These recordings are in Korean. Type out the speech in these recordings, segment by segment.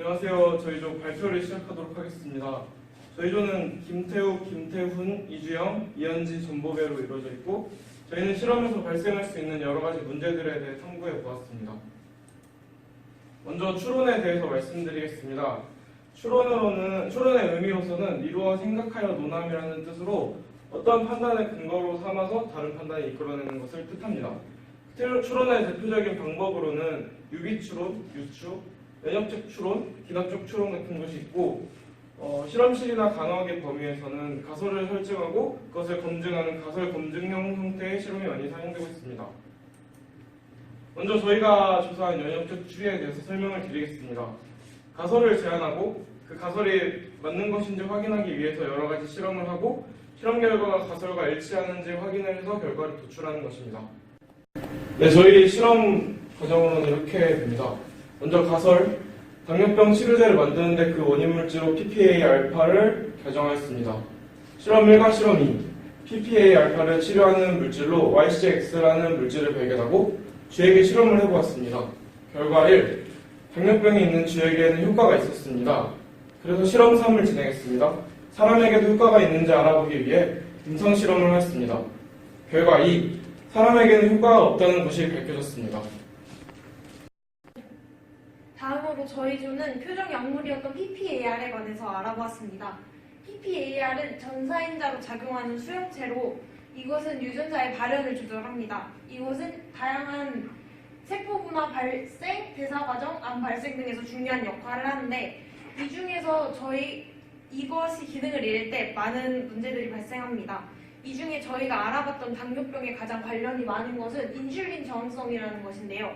안녕하세요. 저희 조 발표를 시작하도록 하겠습니다. 저희 조는 김태욱, 김태훈, 이주영, 이현지, 전보배로 이루어져 있고 저희는 실험에서 발생할 수 있는 여러 가지 문제들에 대해 탐구해 보았습니다. 먼저 추론에 대해서 말씀드리겠습니다. 추론의 의미로서는 이루어 생각하여 논함이라는 뜻으로 어떤 판단을 근거로 삼아서 다른 판단을 이끌어내는 것을 뜻합니다. 추론의 대표적인 방법으로는 유기추론, 유추, 면역적 추론, 기납적 추론 같은 것이 있고 실험실이나 간호학의 범위에서는 가설을 설정하고 그것을 검증하는 가설 검증형 형태의 실험이 많이 사용되고 있습니다. 먼저 저희가 조사한 면역적 추리에 대해서 설명을 드리겠습니다. 가설을 제안하고 그 가설이 맞는 것인지 확인하기 위해서 여러 가지 실험을 하고 실험 결과가 가설과 일치하는지 확인을 해서 결과를 도출하는 것입니다. 네, 저희 실험 과정으로는 이렇게 됩니다. 먼저 가설, 당뇨병 치료제를 만드는데 그 원인 물질로 PPA-알파를 결정하였습니다. 실험 1과 실험 2, PPA-알파를 치료하는 물질로 YCX라는 물질을 발견하고 쥐에게 실험을 해보았습니다. 결과 1, 당뇨병이 있는 쥐에게는 효과가 있었습니다. 그래서 실험 3을 진행했습니다. 사람에게도 효과가 있는지 알아보기 위해 임상 실험을 했습니다. 결과 2, 사람에게는 효과가 없다는 것이 밝혀졌습니다. 다음으로 저희 조는 표적 약물이었던 PPAR에 관해서 알아보았습니다. PPAR은 전사인자로 작용하는 수용체로 이것은 유전자의 발현을 조절합니다. 이것은 다양한 세포분화 발생, 대사과정, 암 발생 등에서 중요한 역할을 하는데 이 중에서 이것이 기능을 잃을 때 많은 문제들이 발생합니다. 이 중에 저희가 알아봤던 당뇨병에 가장 관련이 많은 것은 인슐린 저항성이라는 것인데요.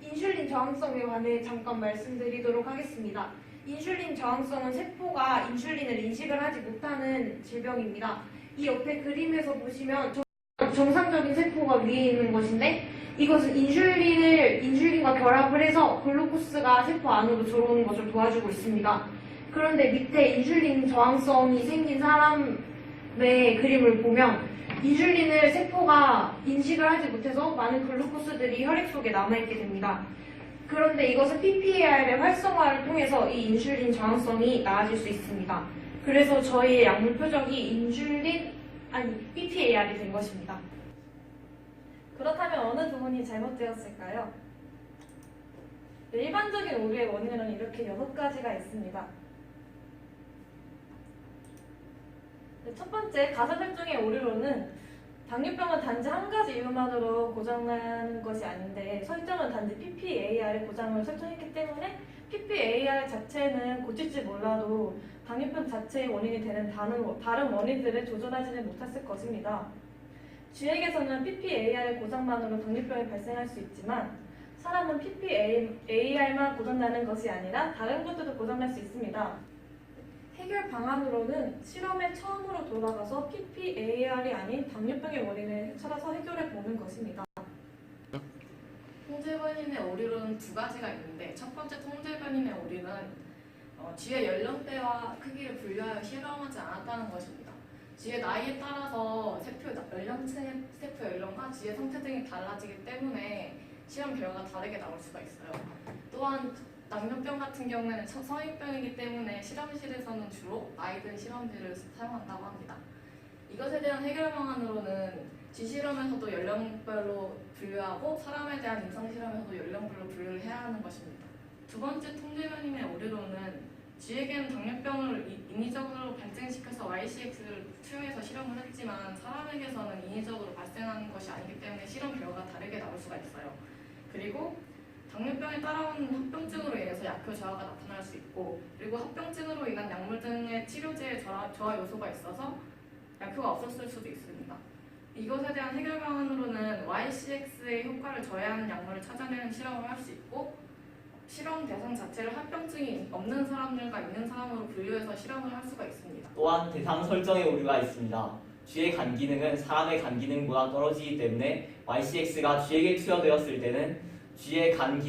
인슐린 저항성에 관해 잠깐 말씀드리도록 하겠습니다. 인슐린 저항성은 세포가 인슐린을 인식을 하지 못하는 질병입니다. 이 옆에 그림에서 보시면 정상적인 세포가 위에 있는 것인데 이것은 인슐린과 결합을 해서 글루코스가 세포 안으로 들어오는 것을 도와주고 있습니다. 그런데 밑에 인슐린 저항성이 생긴 사람의 그림을 보면 인슐린을 세포가 인식을 하지 못해서 많은 글루코스들이 혈액 속에 남아있게 됩니다. 그런데 이것은 PPAR의 활성화를 통해서 이 인슐린 저항성이 나아질 수 있습니다. 그래서 저희의 약물 표적이 PPAR이 된 것입니다. 그렇다면 어느 부분이 잘못되었을까요? 일반적인 오류의 원인은 이렇게 6가지가 있습니다. 첫 번째, 가설 설정의 오류로는 당뇨병은 단지 한 가지 이유만으로 고장나는 것이 아닌데 설정은 단지 PPAR의 고장을 설정했기 때문에 PPAR 자체는 고칠지 몰라도 당뇨병 자체의 원인이 되는 다른 원인들을 조절하지는 못했을 것입니다. 쥐에게서는 PPAR의 고장만으로 당뇨병이 발생할 수 있지만 사람은 PPAR만 고장나는 것이 아니라 다른 것들도 고장날 수 있습니다. 해결 방안으로는 실험에 처음으로 돌아가서 PPAR이 아닌 당뇨병의 원인을 찾아서 해결해 보는 것입니다. 통제변인의 오류는 두 가지가 있는데 첫 번째 통제변인의 오류는 쥐의 연령대와 크기를 분류하여 실험하지 않았다는 것입니다. 쥐의 나이에 따라서 세포 연령과 쥐의 상태 등이 달라지기 때문에 실험 결과가 다르게 나올 수가 있어요. 또한 당뇨병 같은 경우에는 성인병이기 때문에 실험실에서는 주로 나이든 실험지를 사용한다고 합니다. 이것에 대한 해결 방안으로는 쥐 실험에서도 연령별로 분류하고 사람에 대한 임상 실험에서도 연령별로 분류를 해야 하는 것입니다. 두 번째 통제변인의 오류로는 쥐에게는 당뇨병을 인위적으로 발생시켜서 YCX를 투여해서 실험을 했지만 사람에게서는 인위적으로 발생하는 것이 아니기 때문에 실험 결과가 다르게 나올 수가 있어요. 그리고 당뇨병에 따라오는 합병증으로 인해서 약효 저하가 나타날 수 있고 그리고 합병증으로 인한 약물 등의 치료제의 저하 요소가 있어서 약효가 없었을 수도 있습니다. 이것에 대한 해결 방안으로는 YCX의 효과를 저해하는 약물을 찾아내는 실험을 할 수 있고 실험 대상 자체를 합병증이 없는 사람들과 있는 사람으로 분류해서 실험을 할 수가 있습니다. 또한 대상 설정에 오류가 있습니다. 쥐의 간 기능은 사람의 간 기능보다 떨어지기 때문에 YCX가 쥐에게 투여되었을 때는 쥐의 간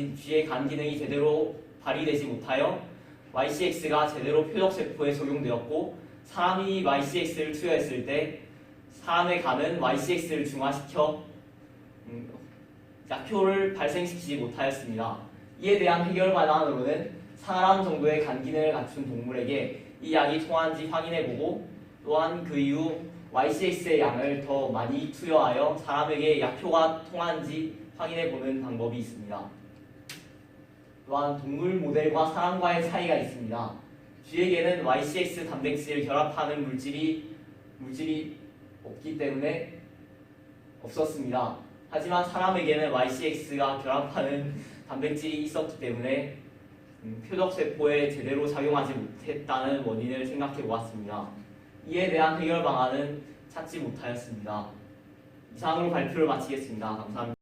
기능이 제대로 발휘되지 못하여 YCX가 제대로 표적세포에 적용되었고 사람이 YCX를 투여했을 때 사람의 간은 YCX를 중화시켜 약효를 발생시키지 못하였습니다. 이에 대한 해결 방안으로는 사람 정도의 간 기능을 갖춘 동물에게 이 약이 통하는지 확인해보고 또한 그 이후 YCX의 양을 더 많이 투여하여 사람에게 약효가 통하는지 확인해보는 방법이 있습니다. 또한 동물 모델과 사람과의 차이가 있습니다. 쥐에게는 YCX 단백질을 결합하는 물질이 없기 때문에 없었습니다. 하지만 사람에게는 YCX가 결합하는 단백질이 있었기 때문에 표적세포에 제대로 작용하지 못했다는 원인을 생각해 보았습니다. 이에 대한 해결 방안은 찾지 못하였습니다. 이상으로 발표를 마치겠습니다. 감사합니다.